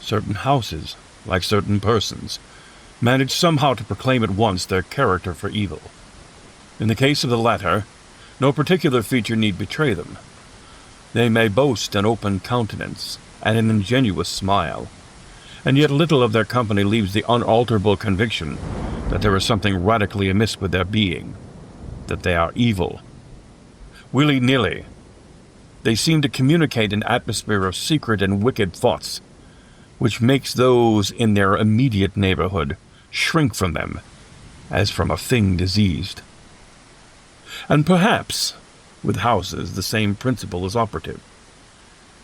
Certain houses, like certain persons, manage somehow to proclaim at once their character for evil. In the case of the latter, no particular feature need betray them. They may boast an open countenance and an ingenuous smile, and yet little of their company leaves the unalterable conviction that there is something radically amiss with their being, that they are evil. Willy-nilly, they seem to communicate an atmosphere of secret and wicked thoughts, which makes those in their immediate neighborhood shrink from them, as from a thing diseased. And perhaps, with houses, the same principle is operative,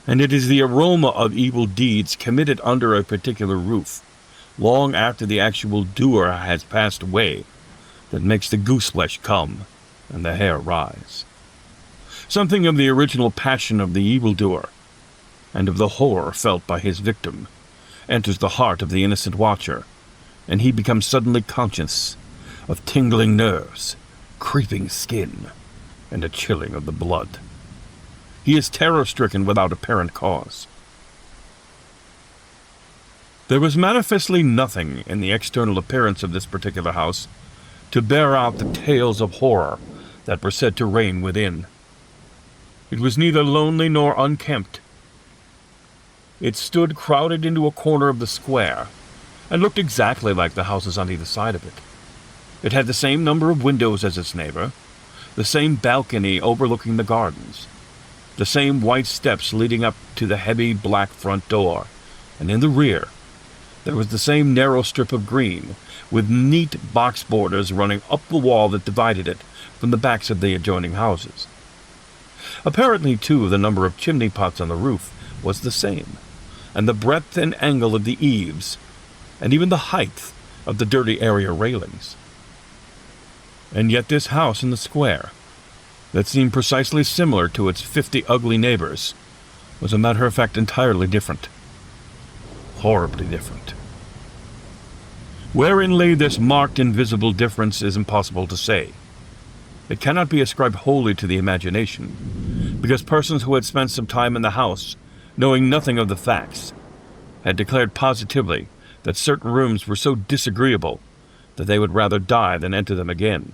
and it is the aroma of evil deeds committed under a particular roof, long after the actual doer has passed away, that makes the gooseflesh come and the hair rise. Something of the original passion of the evildoer, and of the horror felt by his victim, enters the heart of the innocent watcher, and he becomes suddenly conscious of tingling nerves, creeping skin, and a chilling of the blood. He is terror-stricken without apparent cause. There was manifestly nothing in the external appearance of this particular house to bear out the tales of horror that were said to reign within. It was neither lonely nor unkempt. It stood crowded into a corner of the square, and looked exactly like the houses on either side of it. It had the same number of windows as its neighbor, the same balcony overlooking the gardens, the same white steps leading up to the heavy black front door, and in the rear there was the same narrow strip of green, with neat box borders running up the wall that divided it from the backs of the adjoining houses. Apparently, too, the number of chimney pots on the roof was the same, and the breadth and angle of the eaves, and even the height of the dirty area railings. And yet this house in the square, that seemed precisely similar to its 50 ugly neighbors, was a matter of fact entirely different. Horribly different. Wherein lay this marked invisible difference is impossible to say. It cannot be ascribed wholly to the imagination, because persons who had spent some time in the house, knowing nothing of the facts, had declared positively that certain rooms were so disagreeable that they would rather die than enter them again,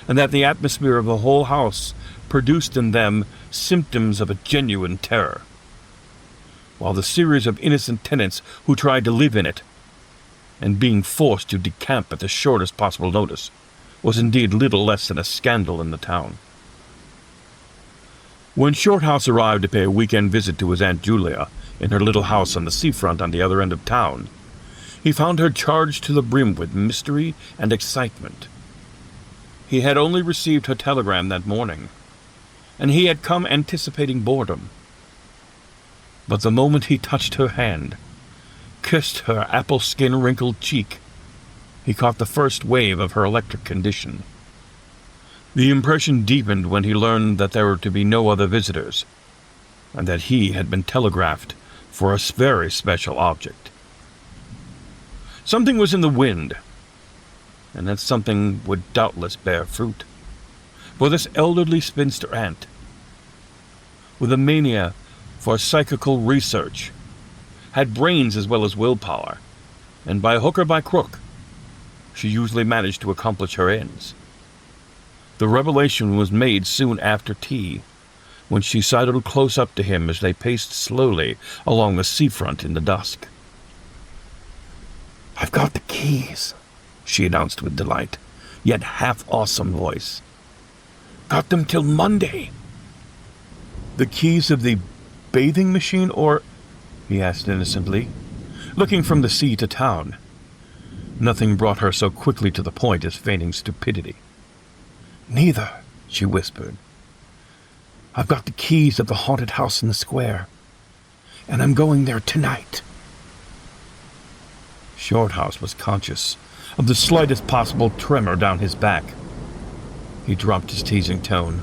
and that the atmosphere of the whole house produced in them symptoms of a genuine terror, while the series of innocent tenants who tried to live in it, and being forced to decamp at the shortest possible notice, was indeed little less than a scandal in the town. When Shorthouse arrived to pay a weekend visit to his Aunt Julia in her little house on the seafront on the other end of town, he found her charged to the brim with mystery and excitement. He had only received her telegram that morning, and he had come anticipating boredom. But the moment he touched her hand, kissed her apple-skin-wrinkled cheek, he caught the first wave of her electric condition. The impression deepened when he learned that there were to be no other visitors, and that he had been telegraphed for a very special object. Something was in the wind, and that something would doubtless bear fruit. For this elderly spinster aunt, with a mania for psychical research, had brains as well as willpower, and by hook or by crook, she usually managed to accomplish her ends. The revelation was made soon after tea, when she sidled close up to him as they paced slowly along the seafront in the dusk. "I've got the keys," she announced with delight, yet half-awesome voice. "Got them till Monday." "The keys of the bathing machine, or—" he asked innocently, looking from the sea to town. Nothing brought her so quickly to the point as feigning stupidity. "Neither," she whispered. "I've got the keys of the haunted house in the square, and I'm going there tonight." Shorthouse was conscious of the slightest possible tremor down his back. He dropped his teasing tone.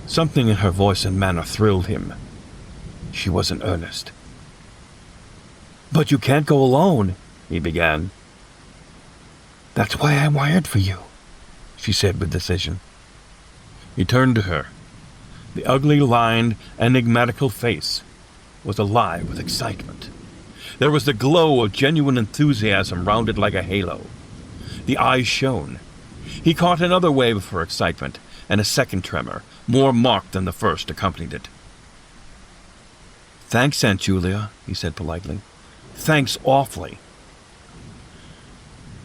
Something in her voice and manner thrilled him. She was in earnest. "But you can't go alone," he began. "That's why I wired for you," she said with decision. He turned to her. The ugly, lined, enigmatical face was alive with excitement. There was the glow of genuine enthusiasm round it like a halo. The eyes shone. He caught another wave of her excitement, and a second tremor, more marked than the first, accompanied it. "Thanks, Aunt Julia," he said politely. "Thanks awfully."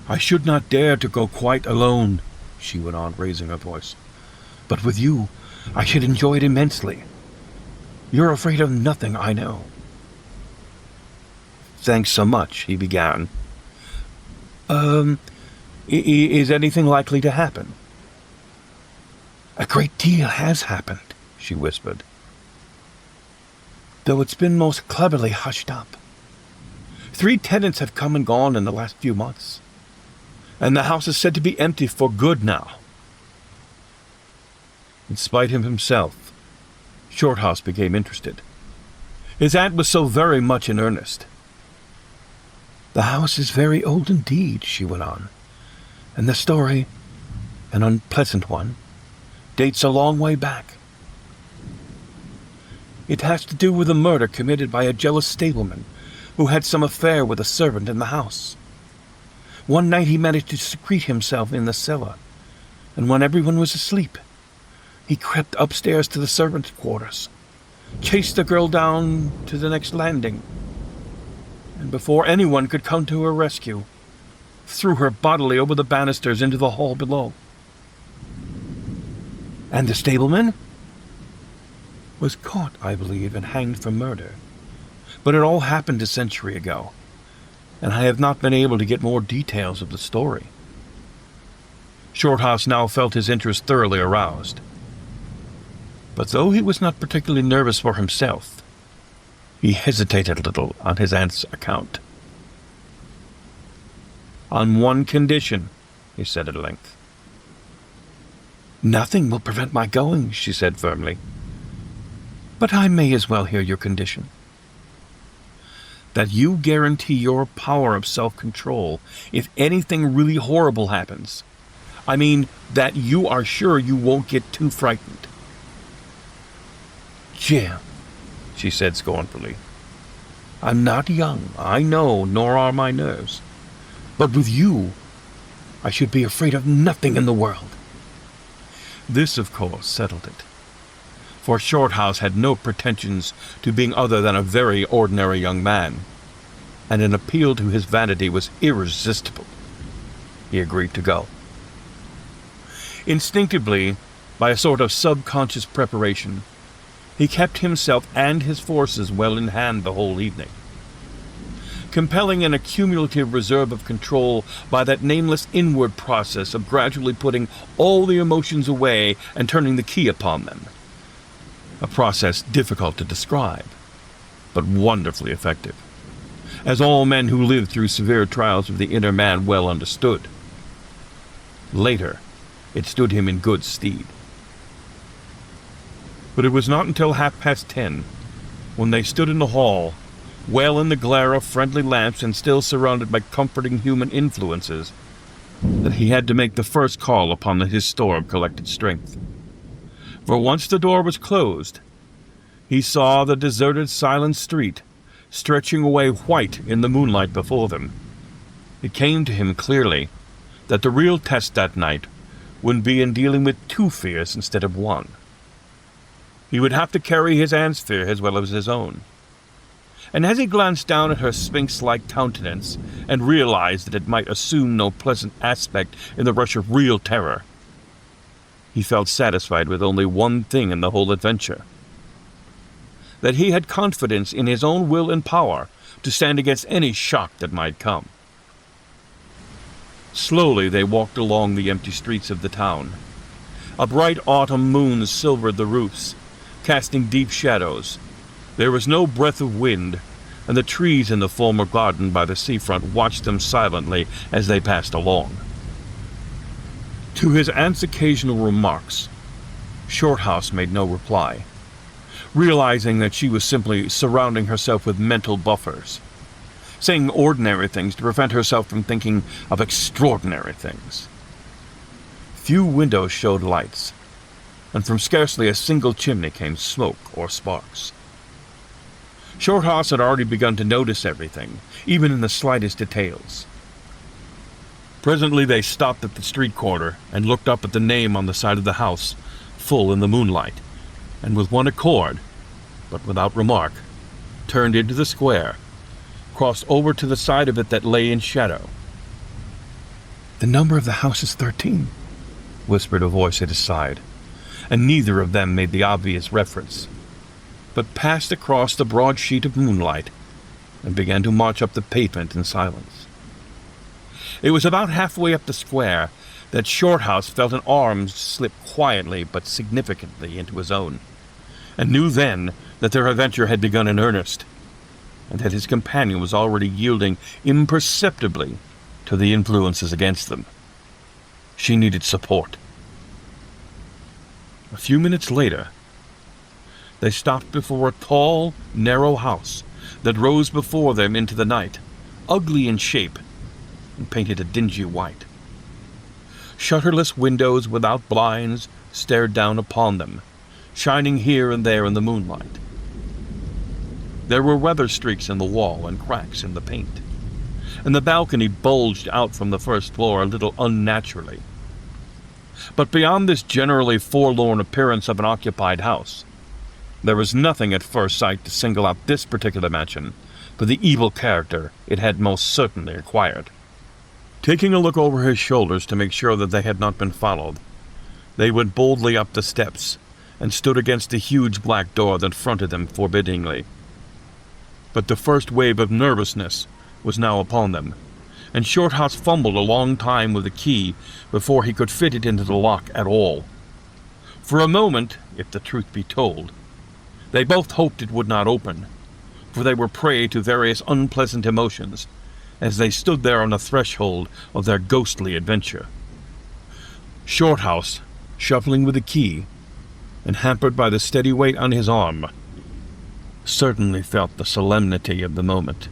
"I should not dare to go quite alone," she went on, raising her voice. "But with you, I should enjoy it immensely. You're afraid of nothing, I know." "Thanks so much," he began. Is anything likely to happen?" "A great deal has happened," she whispered, "though it's been most cleverly hushed up. 3 tenants have come and gone in the last few months, and the house is said to be empty for good now." In spite of himself, Shorthouse became interested. His aunt was so very much in earnest. "The house is very old indeed," she went on, "and the story, an unpleasant one, dates a long way back. It has to do with a murder committed by a jealous stableman who had some affair with a servant in the house. One night he managed to secrete himself in the cellar, and when everyone was asleep, he crept upstairs to the servants' quarters, chased the girl down to the next landing, and before anyone could come to her rescue, threw her bodily over the banisters into the hall below." "And the stableman?" "Was caught, I believe, and hanged for murder. But it all happened a century ago, and I have not been able to get more details of the story." Shorthouse now felt his interest thoroughly aroused. But though he was not particularly nervous for himself, he hesitated a little on his aunt's account. "On one condition," he said at length. "Nothing will prevent my going," she said firmly. "But I may as well hear your condition." "That you guarantee your power of self-control if anything really horrible happens. I mean, that you are sure you won't get too frightened." "Jim," she said scornfully, "I'm not young, I know, nor are my nerves. But with you, I should be afraid of nothing in the world." This, of course, settled it, for Shorthouse had no pretensions to being other than a very ordinary young man, and an appeal to his vanity was irresistible. He agreed to go. Instinctively, by a sort of subconscious preparation, he kept himself and his forces well in hand the whole evening, compelling an accumulative reserve of control by that nameless inward process of gradually putting all the emotions away and turning the key upon them. A process difficult to describe, but wonderfully effective, as all men who lived through severe trials of the inner man well understood. Later, it stood him in good stead. But it was not until 10:30, when they stood in the hall, well in the glare of friendly lamps and still surrounded by comforting human influences, that he had to make the first call upon his store of collected strength. For once the door was closed, he saw the deserted, silent street stretching away white in the moonlight before them. It came to him clearly that the real test that night would be in dealing with 2 fears instead of 1. He would have to carry his aunt's fear as well as his own. And as he glanced down at her sphinx-like countenance and realized that it might assume no pleasant aspect in the rush of real terror, he felt satisfied with only one thing in the whole adventure: that he had confidence in his own will and power to stand against any shock that might come. Slowly they walked along the empty streets of the town. A bright autumn moon silvered the roofs, casting deep shadows. There was no breath of wind, and the trees in the former garden by the seafront watched them silently as they passed along. To his aunt's occasional remarks, Shorthouse made no reply, realizing that she was simply surrounding herself with mental buffers, saying ordinary things to prevent herself from thinking of extraordinary things. Few windows showed lights, and from scarcely a single chimney came smoke or sparks. Shorthouse had already begun to notice everything, even in the slightest details. Presently they stopped at the street corner and looked up at the name on the side of the house, full in the moonlight, and with one accord, but without remark, turned into the square, crossed over to the side of it that lay in shadow. "The number of the house is 13, whispered a voice at his side, and neither of them made the obvious reference, but passed across the broad sheet of moonlight and began to march up the pavement in silence. It was about halfway up the square that Shorthouse felt an arm slip quietly but significantly into his own, and knew then that their adventure had begun in earnest, and that his companion was already yielding imperceptibly to the influences against them. She needed support. A few minutes later, they stopped before a tall, narrow house that rose before them into the night, ugly in shape and painted a dingy white. Shutterless windows without blinds stared down upon them, shining here and there in the moonlight. There were weather streaks in the wall and cracks in the paint, and the balcony bulged out from the first floor a little unnaturally. But beyond this generally forlorn appearance of an occupied house, there was nothing at first sight to single out this particular mansion for the evil character it had most certainly acquired. Taking a look over his shoulders to make sure that they had not been followed, they went boldly up the steps and stood against the huge black door that fronted them forbiddingly. But the first wave of nervousness was now upon them, and Shorthouse fumbled a long time with the key before he could fit it into the lock at all. For a moment, if the truth be told, they both hoped it would not open, for they were prey to various unpleasant emotions as they stood there on the threshold of their ghostly adventure. Shorthouse, shuffling with the key, and hampered by the steady weight on his arm, certainly felt the solemnity of the moment.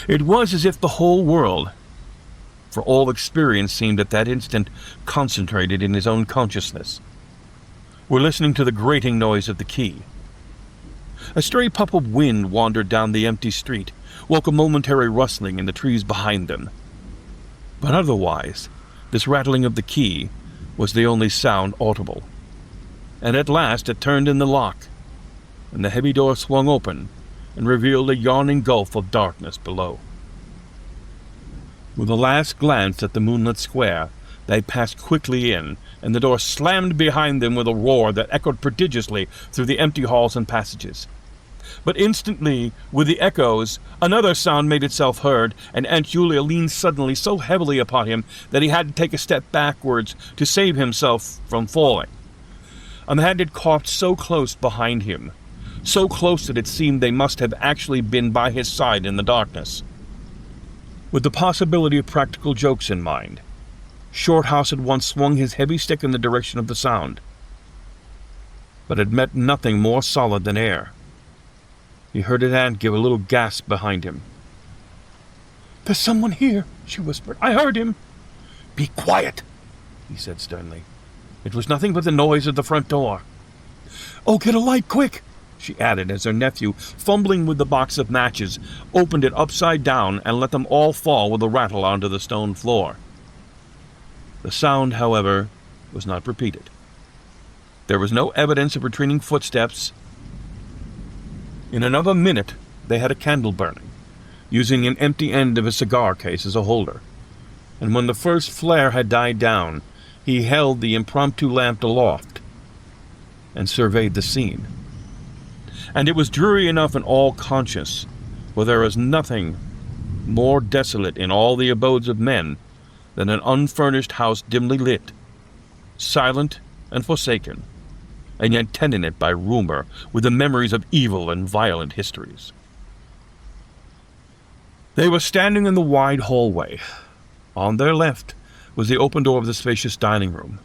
It was as if the whole world, for all experience seemed at that instant concentrated in his own consciousness, were listening to the grating noise of the key. A stray puff of wind wandered down the empty street, woke a momentary rustling in the trees behind them. But otherwise, this rattling of the key was the only sound audible. And at last it turned in the lock, and the heavy door swung open and revealed a yawning gulf of darkness below. With a last glance at the moonlit square, they passed quickly in, and the door slammed behind them with a roar that echoed prodigiously through the empty halls and passages. But instantly, with the echoes, another sound made itself heard, and Aunt Julia leaned suddenly so heavily upon him that he had to take a step backwards to save himself from falling. A hand had coughed so close behind him, so close that it seemed they must have actually been by his side in the darkness. With the possibility of practical jokes in mind, Shorthouse had once swung his heavy stick in the direction of the sound, but had met nothing more solid than air. He heard his aunt give a little gasp behind him. "There's someone here," she whispered. "I heard him." "Be quiet," he said sternly. "It was nothing but the noise of the front door." "Oh, get a light, quick," she added as her nephew, fumbling with the box of matches, opened it upside down and let them all fall with a rattle onto the stone floor. The sound, however, was not repeated. There was no evidence of retreating footsteps. In another minute, they had a candle burning, using an empty end of a cigar case as a holder, and when the first flare had died down, he held the impromptu lamp aloft and surveyed the scene. And it was dreary enough in all conscience, for there is nothing more desolate in all the abodes of men than an unfurnished house dimly lit, silent and forsaken, and yet tenanted by rumor with the memories of evil and violent histories. They were standing in the wide hallway. On their left was the open door of the spacious dining room,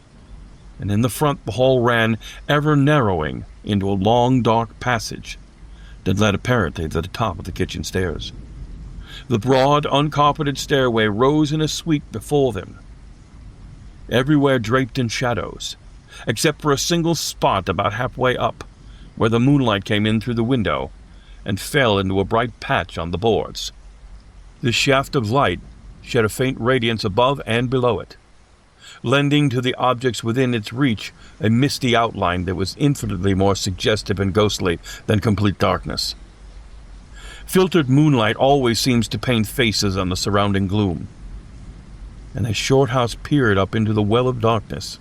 and in the front the hall ran, ever narrowing, into a long dark passage that led apparently to the top of the kitchen stairs. The broad, uncarpeted stairway rose in a sweep before them, everywhere draped in shadows, except for a single spot about halfway up, where the moonlight came in through the window and fell into a bright patch on the boards. This shaft of light shed a faint radiance above and below it, lending to the objects within its reach a misty outline that was infinitely more suggestive and ghostly than complete darkness. Filtered moonlight always seems to paint faces on the surrounding gloom, and as Shorthouse peered up into the well of darkness,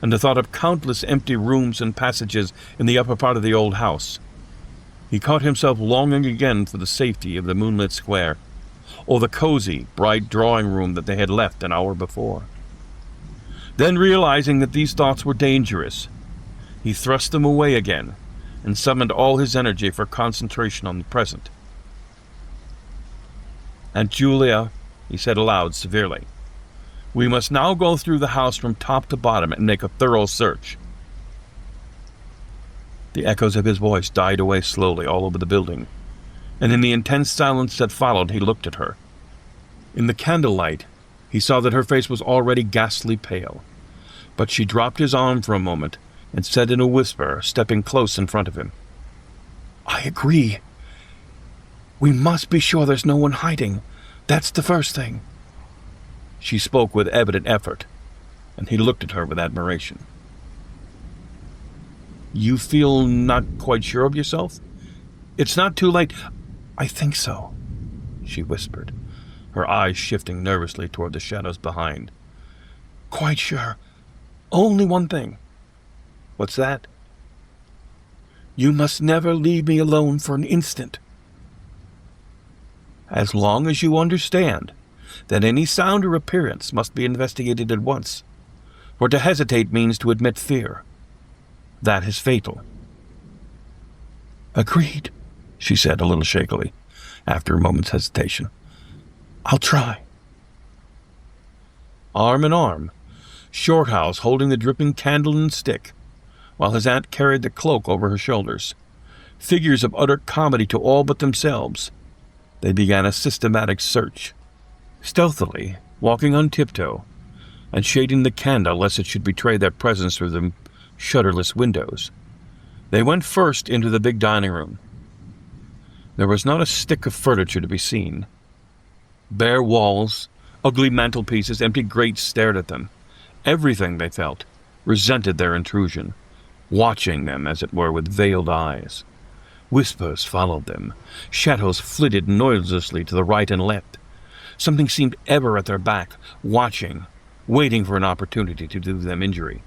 and the thought of countless empty rooms and passages in the upper part of the old house, he caught himself longing again for the safety of the moonlit square, or the cozy, bright drawing room that they had left an hour before. Then, realizing that these thoughts were dangerous, he thrust them away again and summoned all his energy for concentration on the present. "Aunt Julia," he said aloud severely, "we must now go through the house from top to bottom and make a thorough search." The echoes of his voice died away slowly all over the building, and in the intense silence that followed he looked at her. In the candlelight, he saw that her face was already ghastly pale, but she dropped his arm for a moment and said in a whisper, stepping close in front of him, "I agree. We must be sure there's no one hiding. That's the first thing." She spoke with evident effort, and he looked at her with admiration. "You feel not quite sure of yourself? It's not too late." "I think so," she whispered, her eyes shifting nervously toward the shadows behind. "Quite sure. Only one thing." "What's that?" "You must never leave me alone for an instant." "As long as you understand that any sound or appearance must be investigated at once, for to hesitate means to admit fear. That is fatal." "Agreed," she said a little shakily, after a moment's hesitation. "I'll try." Arm in arm, Shorthouse holding the dripping candle and stick, while his aunt carried the cloak over her shoulders, figures of utter comedy to all but themselves, they began a systematic search, stealthily, walking on tiptoe, and shading the candle lest it should betray their presence through the shutterless windows. They went first into the big dining room. There was not a stick of furniture to be seen. Bare walls, ugly mantelpieces, empty grates stared at them. Everything, they felt, resented their intrusion, watching them, as it were, with veiled eyes. Whispers followed them. Shadows flitted noiselessly to the right and left. Something seemed ever at their back, watching, waiting for an opportunity to do them injury.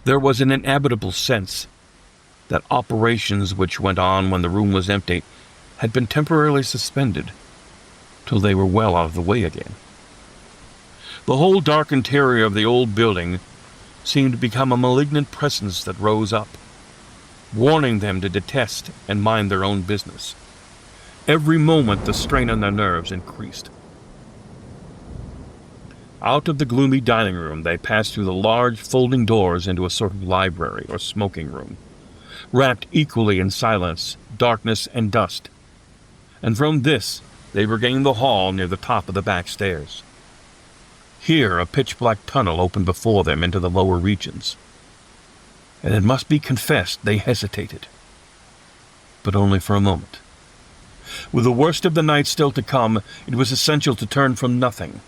There was an inevitable sense that operations which went on when the room was empty had been temporarily suspended till they were well out of the way again. The whole dark interior of the old building seemed to become a malignant presence that rose up, warning them to detest and mind their own business. Every moment the strain on their nerves increased. Out of the gloomy dining room they passed through the large folding doors into a sort of library or smoking room, wrapped equally in silence, darkness, and dust, and from this they regained the hall near the top of the back stairs. Here a pitch-black tunnel opened before them into the lower regions, and it must be confessed they hesitated, but only for a moment. With the worst of the night still to come, it was essential to turn from nothing.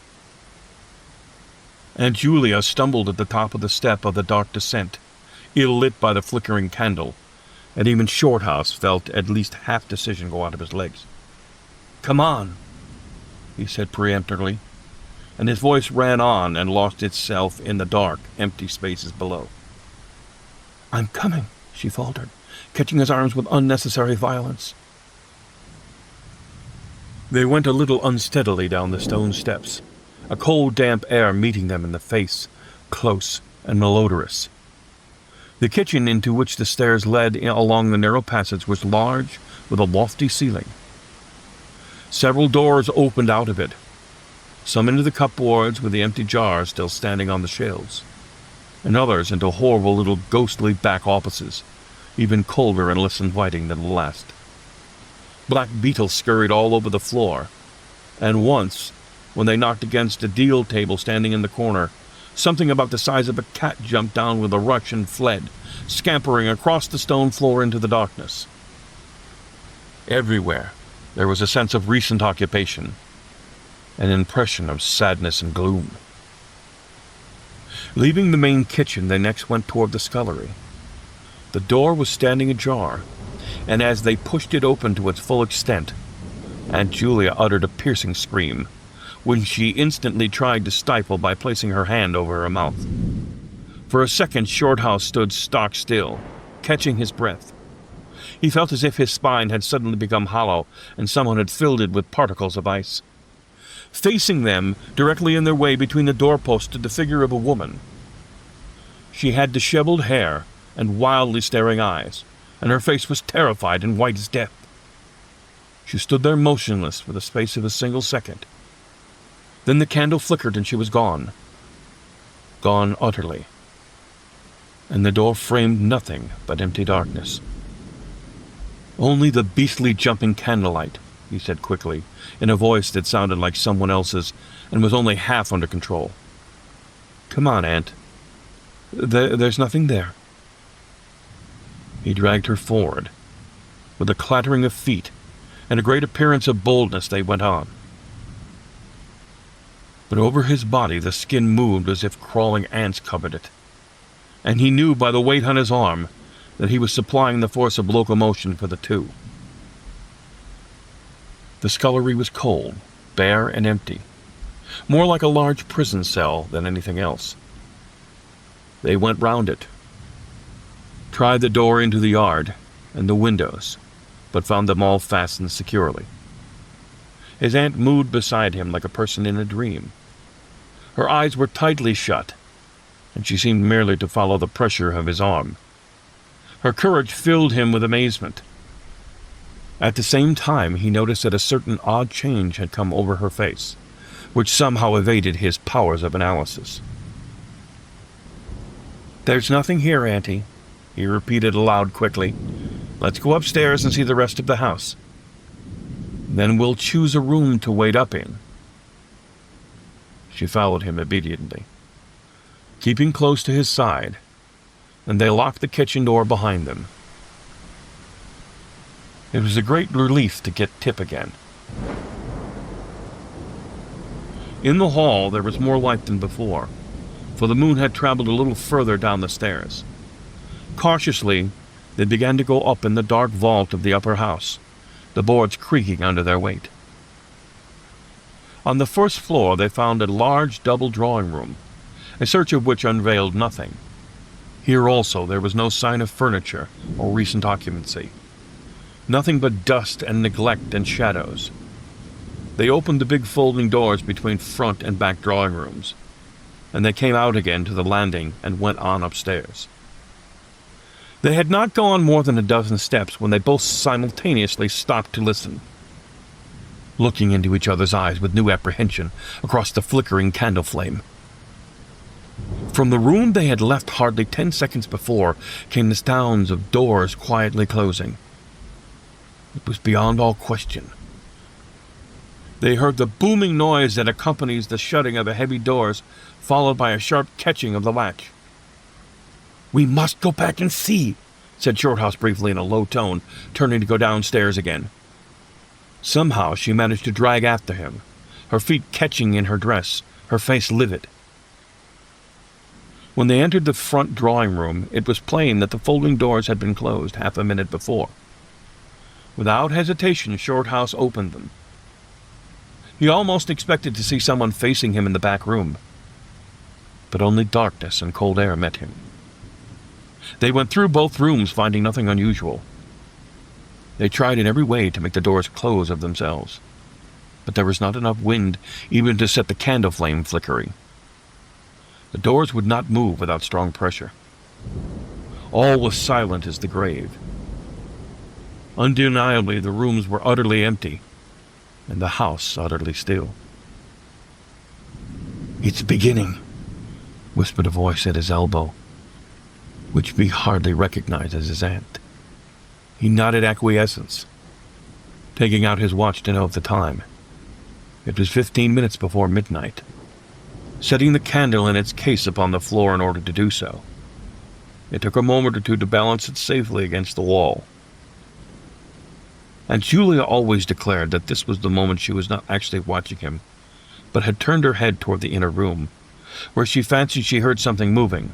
Aunt Julia stumbled at the top of the step of the dark descent, ill-lit by the flickering candle, and even Shorthouse felt at least half decision go out of his legs. "Come on," he said peremptorily, and his voice ran on and lost itself in the dark, empty spaces below. "I'm coming," she faltered, catching his arms with unnecessary violence. They went a little unsteadily down the stone steps, a cold, damp air meeting them in the face, close and malodorous. The kitchen into which the stairs led along the narrow passage was large, with a lofty ceiling. Several doors opened out of it, some into the cupboards with the empty jars still standing on the shelves, and others into horrible little ghostly back offices, even colder and less inviting than the last. Black beetles scurried all over the floor, and once, when they knocked against a deal table standing in the corner, something about the size of a cat jumped down with a rush and fled, scampering across the stone floor into the darkness. Everywhere, there was a sense of recent occupation, an impression of sadness and gloom. Leaving the main kitchen, they next went toward the scullery. The door was standing ajar, and as they pushed it open to its full extent, Aunt Julia uttered a piercing scream, which she instantly tried to stifle by placing her hand over her mouth. For a second, Shorthouse stood stock still, catching his breath. He felt as if his spine had suddenly become hollow and someone had filled it with particles of ice. Facing them, directly in their way between the doorposts, stood the figure of a woman. She had disheveled hair and wildly staring eyes, and her face was terrified and white as death. She stood there motionless for the space of a single second. Then the candle flickered and she was gone. Gone utterly. And the door framed nothing but empty darkness. "Only the beastly jumping candlelight," he said quickly, in a voice that sounded like someone else's and was only half under control. "Come on, Aunt. There's nothing there." He dragged her forward. With a clattering of feet and a great appearance of boldness, they went on. But over his body the skin moved as if crawling ants covered it, and he knew by the weight on his arm that he was supplying the force of locomotion for the two. The scullery was cold, bare and empty, more like a large prison cell than anything else. They went round it, tried the door into the yard and the windows, but found them all fastened securely. His aunt moved beside him like a person in a dream. Her eyes were tightly shut, and she seemed merely to follow the pressure of his arm. Her courage filled him with amazement. At the same time, he noticed that a certain odd change had come over her face, which somehow evaded his powers of analysis. "There's nothing here, Auntie," he repeated aloud quickly. "Let's go upstairs and see the rest of the house. Then we'll choose a room to wait up in." She followed him obediently, keeping close to his side, and they locked the kitchen door behind them. It was a great relief to get Tip again. In the hall there was more light than before, for the moon had traveled a little further down the stairs. Cautiously, they began to go up in the dark vault of the upper house, the boards creaking under their weight. On the first floor they found a large double drawing room, a search of which unveiled nothing. Here also there was no sign of furniture or recent occupancy. Nothing but dust and neglect and shadows. They opened the big folding doors between front and back drawing rooms, and they came out again to the landing and went on upstairs. They had not gone more than a dozen steps when they both simultaneously stopped to listen, looking into each other's eyes with new apprehension across the flickering candle flame. From the room they had left hardly 10 seconds before came the sounds of doors quietly closing. It was beyond all question. They heard the booming noise that accompanies the shutting of the heavy doors, followed by a sharp catching of the latch. "We must go back and see," said Shorthouse briefly in a low tone, turning to go downstairs again. Somehow she managed to drag after him, her feet catching in her dress, her face livid. When they entered the front drawing room, it was plain that the folding doors had been closed half a minute before. Without hesitation, Shorthouse opened them. He almost expected to see someone facing him in the back room, but only darkness and cold air met him. They went through both rooms, finding nothing unusual. They tried in every way to make the doors close of themselves, but there was not enough wind even to set the candle flame flickering. The doors would not move without strong pressure. All was silent as the grave. Undeniably, the rooms were utterly empty, and the house utterly still. "It's beginning," whispered a voice at his elbow, which he hardly recognized as his aunt. He nodded acquiescence, taking out his watch to note the time. It was 15 minutes before midnight. Setting the candle in its case upon the floor in order to do so, it took a moment or two to balance it safely against the wall. And Julia always declared that this was the moment she was not actually watching him, but had turned her head toward the inner room, where she fancied she heard something moving.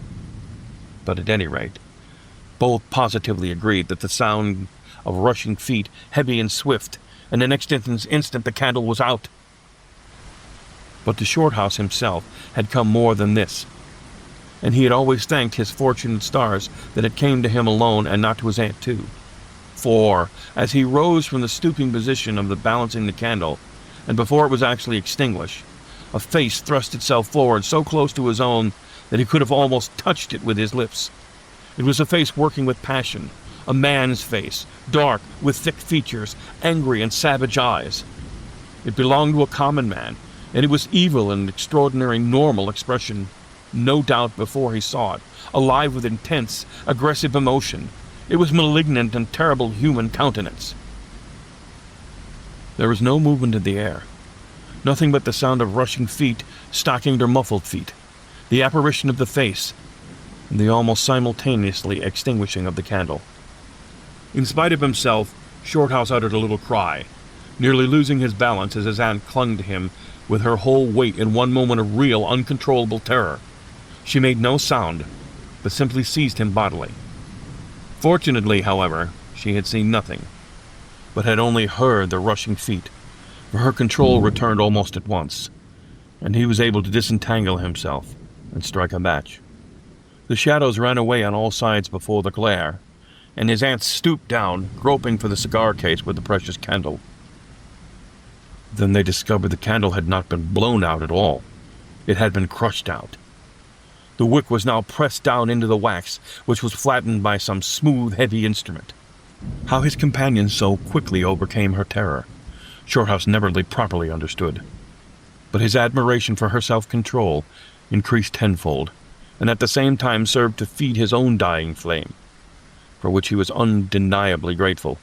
But at any rate, both positively agreed that the sound of rushing feet, heavy and swift, and the next instant the candle was out. But to Shorthouse himself had come more than this, and he had always thanked his fortunate stars that it came to him alone and not to his aunt too. For, as he rose from the stooping position of the balancing the candle, and before it was actually extinguished, a face thrust itself forward so close to his own that he could have almost touched it with his lips. It was a face working with passion, a man's face, dark, with thick features, angry and savage eyes. It belonged to a common man, and it was evil in an extraordinary normal expression, no doubt before he saw it, alive with intense, aggressive emotion. It was malignant and terrible human countenance. There was no movement in the air, nothing but the sound of rushing feet stocking their muffled feet, the apparition of the face, and the almost simultaneously extinguishing of the candle. In spite of himself, Shorthouse uttered a little cry, nearly losing his balance as his aunt clung to him with her whole weight in one moment of real, uncontrollable terror. She made no sound, but simply seized him bodily. Fortunately, however, she had seen nothing, but had only heard the rushing feet, for her control returned almost at once, and he was able to disentangle himself and strike a match. The shadows ran away on all sides before the glare, and his aunt stooped down, groping for the cigar case with the precious candle. Then they discovered the candle had not been blown out at all. It had been crushed out. The wick was now pressed down into the wax, which was flattened by some smooth, heavy instrument. How his companion so quickly overcame her terror, Shorthouse never properly understood. But his admiration for her self-control increased tenfold, and at the same time served to feed his own dying flame, for which he was undeniably grateful.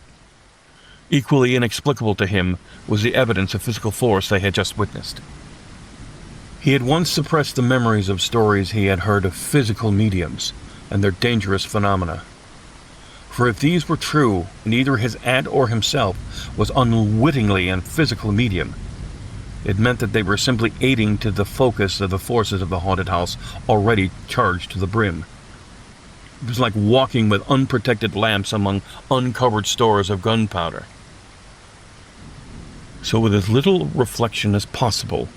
Equally inexplicable to him was the evidence of physical force they had just witnessed. He had once suppressed the memories of stories he had heard of physical mediums and their dangerous phenomena. For if these were true, and either his aunt or himself was unwittingly a physical medium, it meant that they were simply aiding to the focus of the forces of the haunted house already charged to the brim. It was like walking with unprotected lamps among uncovered stores of gunpowder. So with as little reflection as possible,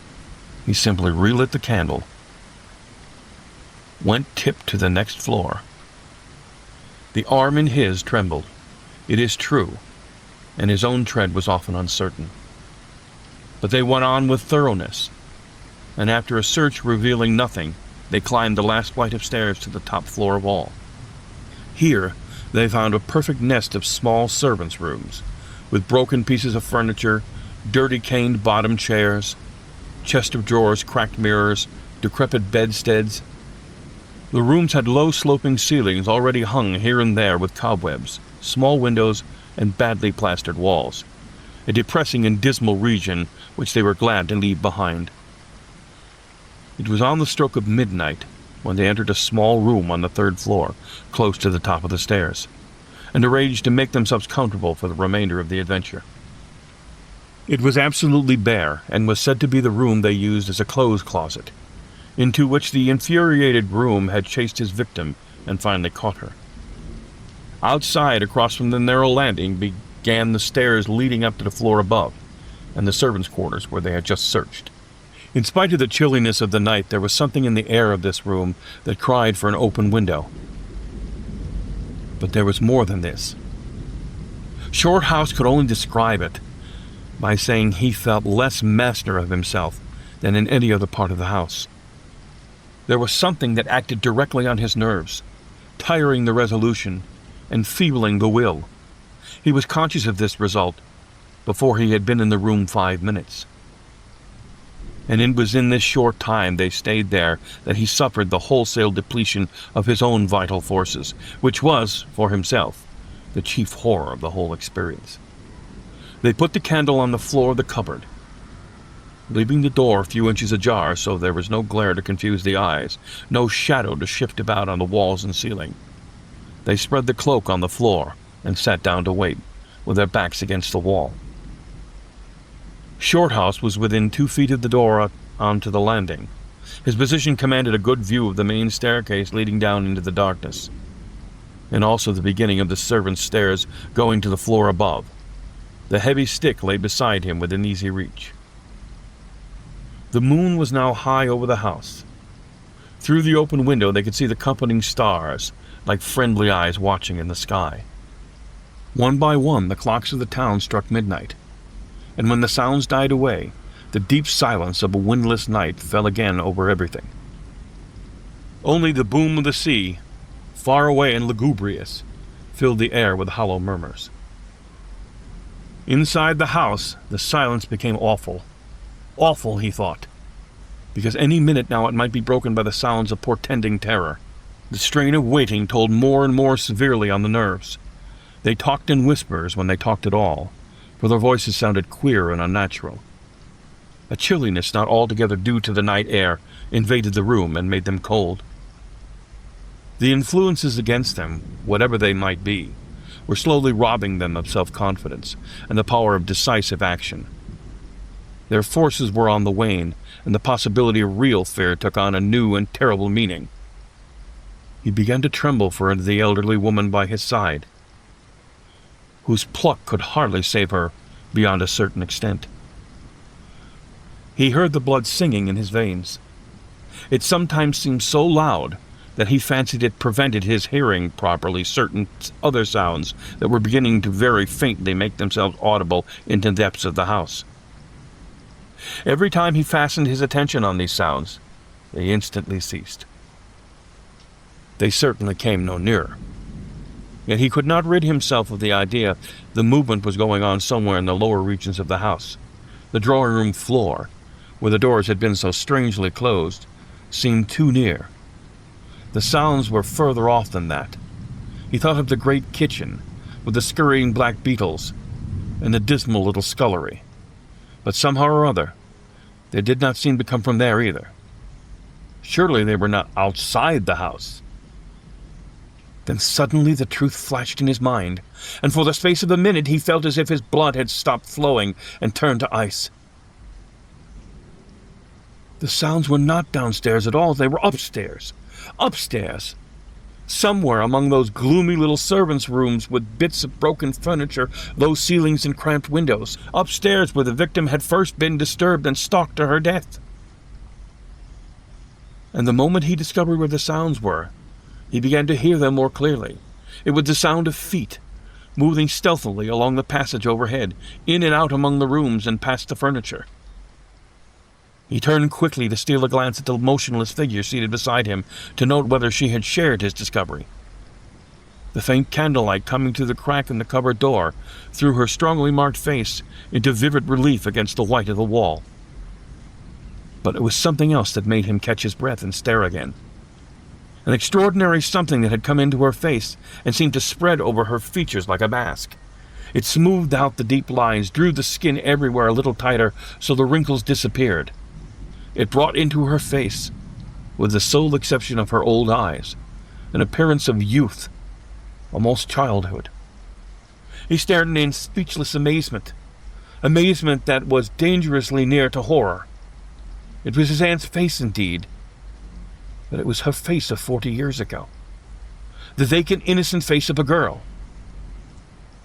he simply relit the candle, went tip to the next floor. The arm in his trembled, it is true, and his own tread was often uncertain. But they went on with thoroughness, and after a search revealing nothing, they climbed the last flight of stairs to the top floor of all. Here they found a perfect nest of small servants' rooms, with broken pieces of furniture, dirty caned bottom chairs, chest of drawers, cracked mirrors, decrepit bedsteads. The rooms had low sloping ceilings already hung here and there with cobwebs, small windows, and badly plastered walls, a depressing and dismal region which they were glad to leave behind. It was on the stroke of midnight when they entered a small room on the third floor, close to the top of the stairs, and arranged to make themselves comfortable for the remainder of the adventure. It was absolutely bare, and was said to be the room they used as a clothes closet, into which the infuriated groom had chased his victim and finally caught her. Outside, across from the narrow landing, began the stairs leading up to the floor above, and the servants' quarters where they had just searched. In spite of the chilliness of the night, there was something in the air of this room that cried for an open window. But there was more than this. Shorthouse could only describe it by saying he felt less master of himself than in any other part of the house. There was something that acted directly on his nerves, tiring the resolution, enfeebling the will. He was conscious of this result before he had been in the room 5 minutes. And it was in this short time they stayed there that he suffered the wholesale depletion of his own vital forces, which was, for himself, the chief horror of the whole experience. They put the candle on the floor of the cupboard, leaving the door a few inches ajar so there was no glare to confuse the eyes, no shadow to shift about on the walls and ceiling. They spread the cloak on the floor and sat down to wait, with their backs against the wall. Shorthouse was within 2 feet of the door onto the landing. His position commanded a good view of the main staircase leading down into the darkness, and also the beginning of the servants' stairs going to the floor above. The heavy stick lay beside him within easy reach. The moon was now high over the house. Through the open window they could see the companying stars, like friendly eyes watching in the sky. One by one the clocks of the town struck midnight, and when the sounds died away, the deep silence of a windless night fell again over everything. Only the boom of the sea, far away and lugubrious, filled the air with hollow murmurs. Inside the house, the silence became awful. Awful, he thought, because any minute now it might be broken by the sounds of portending terror. The strain of waiting told more and more severely on the nerves. They talked in whispers when they talked at all, for their voices sounded queer and unnatural. A chilliness not altogether due to the night air invaded the room and made them cold. The influences against them, whatever they might be, were slowly robbing them of self-confidence and the power of decisive action. Their forces were on the wane, and the possibility of real fear took on a new and terrible meaning. He began to tremble for the elderly woman by his side, whose pluck could hardly save her beyond a certain extent. He heard the blood singing in his veins. It sometimes seemed so loud that he fancied it prevented his hearing properly certain other sounds that were beginning to very faintly make themselves audible into the depths of the house. Every time he fastened his attention on these sounds, they instantly ceased. They certainly came no nearer. Yet he could not rid himself of the idea the movement was going on somewhere in the lower regions of the house. The drawing-room floor, where the doors had been so strangely closed, seemed too near. The sounds were further off than that. He thought of the great kitchen, with the scurrying black beetles, and the dismal little scullery. But somehow or other, they did not seem to come from there either. Surely they were not outside the house. Then suddenly the truth flashed in his mind, and for the space of a minute he felt as if his blood had stopped flowing and turned to ice. The sounds were not downstairs at all, they were upstairs. Upstairs! Somewhere among those gloomy little servants' rooms with bits of broken furniture, low ceilings and cramped windows. Upstairs where the victim had first been disturbed and stalked to her death. And the moment he discovered where the sounds were, he began to hear them more clearly. It was the sound of feet, moving stealthily along the passage overhead, in and out among the rooms and past the furniture. He turned quickly to steal a glance at the motionless figure seated beside him, to note whether she had shared his discovery. The faint candlelight coming through the crack in the cupboard door threw her strongly marked face into vivid relief against the white of the wall. But it was something else that made him catch his breath and stare again. An extraordinary something that had come into her face and seemed to spread over her features like a mask. It smoothed out the deep lines, drew the skin everywhere a little tighter so the wrinkles disappeared. It brought into her face, with the sole exception of her old eyes, an appearance of youth, almost childhood. He stared in speechless amazement that was dangerously near to horror. It was his aunt's face indeed, but it was her face of 40 years ago. The vacant, innocent face of a girl.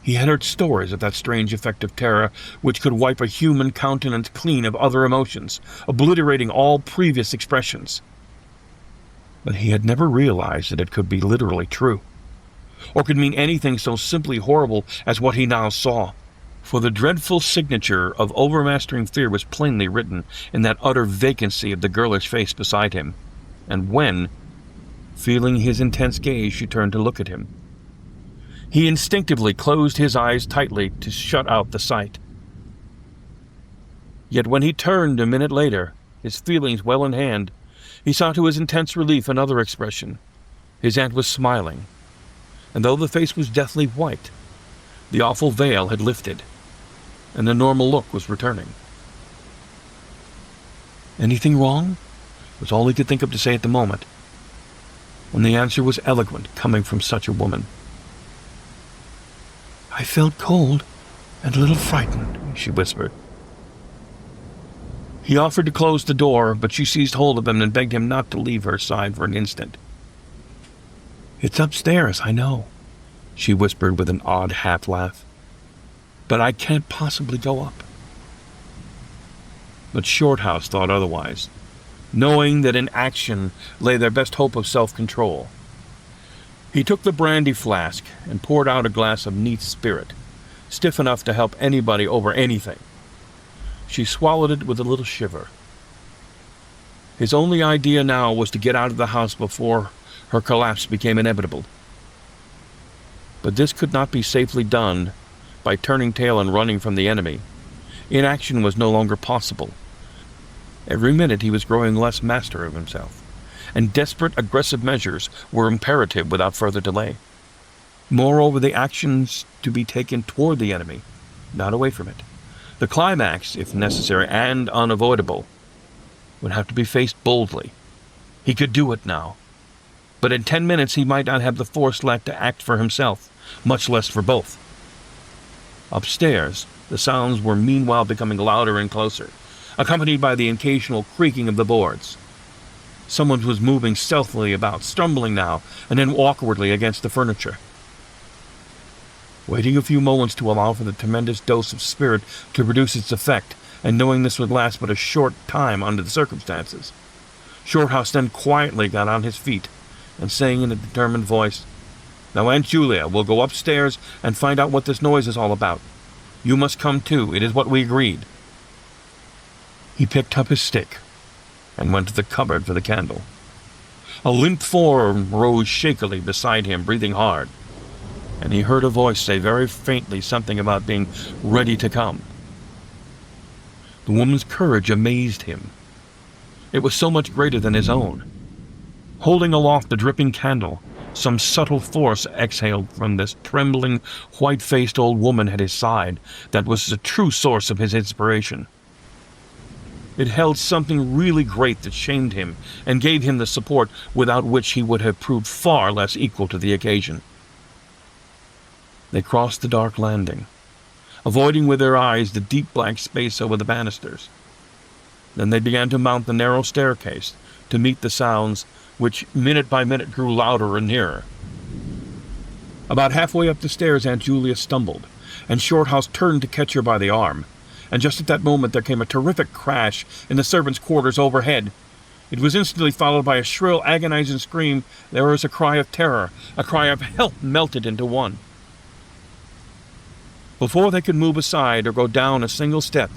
He had heard stories of that strange effect of terror which could wipe a human countenance clean of other emotions, obliterating all previous expressions. But he had never realized that it could be literally true, or could mean anything so simply horrible as what he now saw. For the dreadful signature of overmastering fear was plainly written in that utter vacancy of the girlish face beside him. And when, feeling his intense gaze, she turned to look at him, he instinctively closed his eyes tightly to shut out the sight. Yet when he turned a minute later, his feelings well in hand, he saw to his intense relief another expression. His aunt was smiling, and though the face was deathly white, the awful veil had lifted, and the normal look was returning. "Anything wrong?" was all he could think of to say at the moment, when the answer was eloquent coming from such a woman. "I felt cold," and a little frightened," she whispered. He offered to close the door, but she seized hold of him and begged him not to leave her side for an instant. "It's upstairs, I know," she whispered with an odd half-laugh. "But I can't possibly go up." But Shorthouse thought otherwise, knowing that in action lay their best hope of self-control. He took the brandy flask and poured out a glass of neat spirit, stiff enough to help anybody over anything. She swallowed it with a little shiver. His only idea now was to get out of the house before her collapse became inevitable. But this could not be safely done by turning tail and running from the enemy. Inaction was no longer possible. Every minute he was growing less master of himself, and desperate, aggressive measures were imperative without further delay. Moreover, the actions to be taken toward the enemy, not away from it. The climax, if necessary and unavoidable, would have to be faced boldly. He could do it now. But in 10 minutes he might not have the force left to act for himself, much less for both. Upstairs, the sounds were meanwhile becoming louder and closer, accompanied by the occasional creaking of the boards. Someone was moving stealthily about, stumbling now and then awkwardly against the furniture. Waiting a few moments to allow for the tremendous dose of spirit to produce its effect, and knowing this would last but a short time under the circumstances, Shorthouse then quietly got on his feet, and saying in a determined voice, "Now, Aunt Julia, we'll go upstairs and find out what this noise is all about. You must come too. It is what we agreed." He picked up his stick and went to the cupboard for the candle. A limp form rose shakily beside him, breathing hard, and he heard a voice say very faintly something about being ready to come. The woman's courage amazed him. It was so much greater than his own. Holding aloft the dripping candle, some subtle force exhaled from this trembling, white-faced old woman at his side that was the true source of his inspiration. It held something really great that shamed him and gave him the support without which he would have proved far less equal to the occasion. They crossed the dark landing, avoiding with their eyes the deep black space over the banisters. Then they began to mount the narrow staircase to meet the sounds which minute by minute grew louder and nearer. About halfway up the stairs Aunt Julia stumbled, and Shorthouse turned to catch her by the arm, and just at that moment there came a terrific crash in the servants' quarters overhead. It was instantly followed by a shrill, agonizing scream. There was a cry of terror, a cry of help melted into one. Before they could move aside or go down a single step,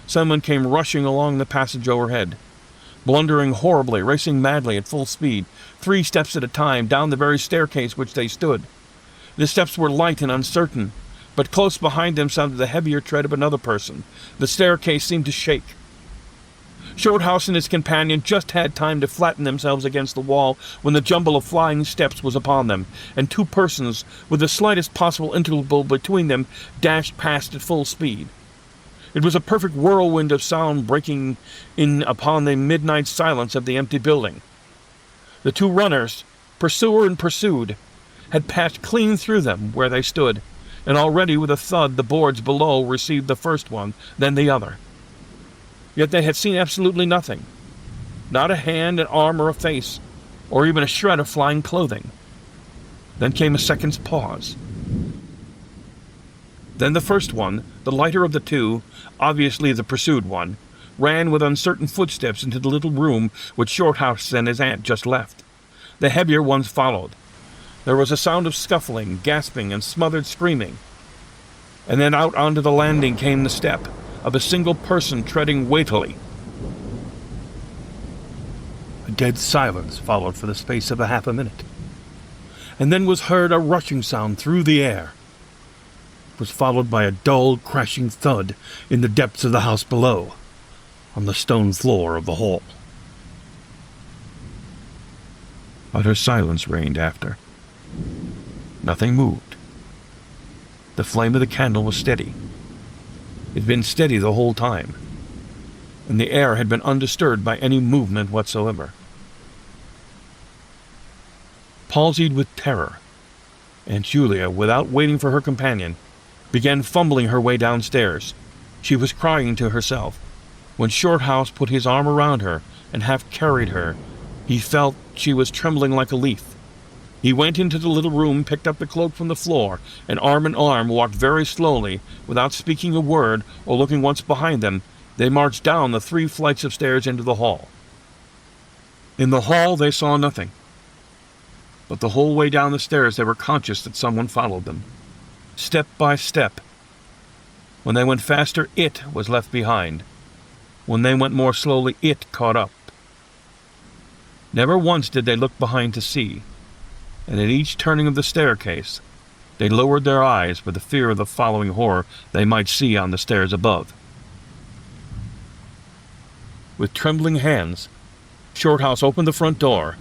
someone came rushing along the passage overhead, blundering horribly, racing madly at full speed, 3 steps at a time, down the very staircase which they stood. The steps were light and uncertain, but close behind them sounded the heavier tread of another person. The staircase seemed to shake. Shorthouse and his companion just had time to flatten themselves against the wall when the jumble of flying steps was upon them, and 2 persons, with the slightest possible interval between them, dashed past at full speed. It was a perfect whirlwind of sound breaking in upon the midnight silence of the empty building. The 2 runners, pursuer and pursued, had passed clean through them where they stood, and already with a thud the boards below received the first one, then the other. Yet they had seen absolutely nothing. Not a hand, an arm, or a face, or even a shred of flying clothing. Then came a second's pause. Then the first one, the lighter of the 2, obviously the pursued one, ran with uncertain footsteps into the little room which Shorthouse and his aunt just left. The heavier ones followed. There was a sound of scuffling, gasping, and smothered screaming. And then out onto the landing came the step of a single person treading weightily. A dead silence followed for the space of half a minute, and then was heard a rushing sound through the air. It was followed by a dull, crashing thud in the depths of the house below, on the stone floor of the hall. Utter silence reigned after. Nothing moved. The flame of the candle was steady. It had been steady the whole time, and the air had been undisturbed by any movement whatsoever. Palsied with terror, Aunt Julia, without waiting for her companion, began fumbling her way downstairs. She was crying to herself. When Shorthouse put his arm around her and half carried her, he felt she was trembling like a leaf. He went into the little room, picked up the cloak from the floor, and arm in arm walked very slowly, without speaking a word or looking once behind them. They marched down the 3 flights of stairs into the hall. In the hall they saw nothing, but the whole way down the stairs they were conscious that someone followed them, step by step. When they went faster, it was left behind. When they went more slowly, it caught up. Never once did they look behind to see, and at each turning of the staircase, they lowered their eyes for the fear of the following horror they might see on the stairs above. With trembling hands, Shorthouse opened the front door,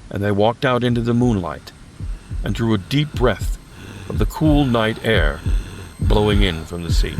and they walked out into the moonlight and drew a deep breath of the cool night air blowing in from the sea.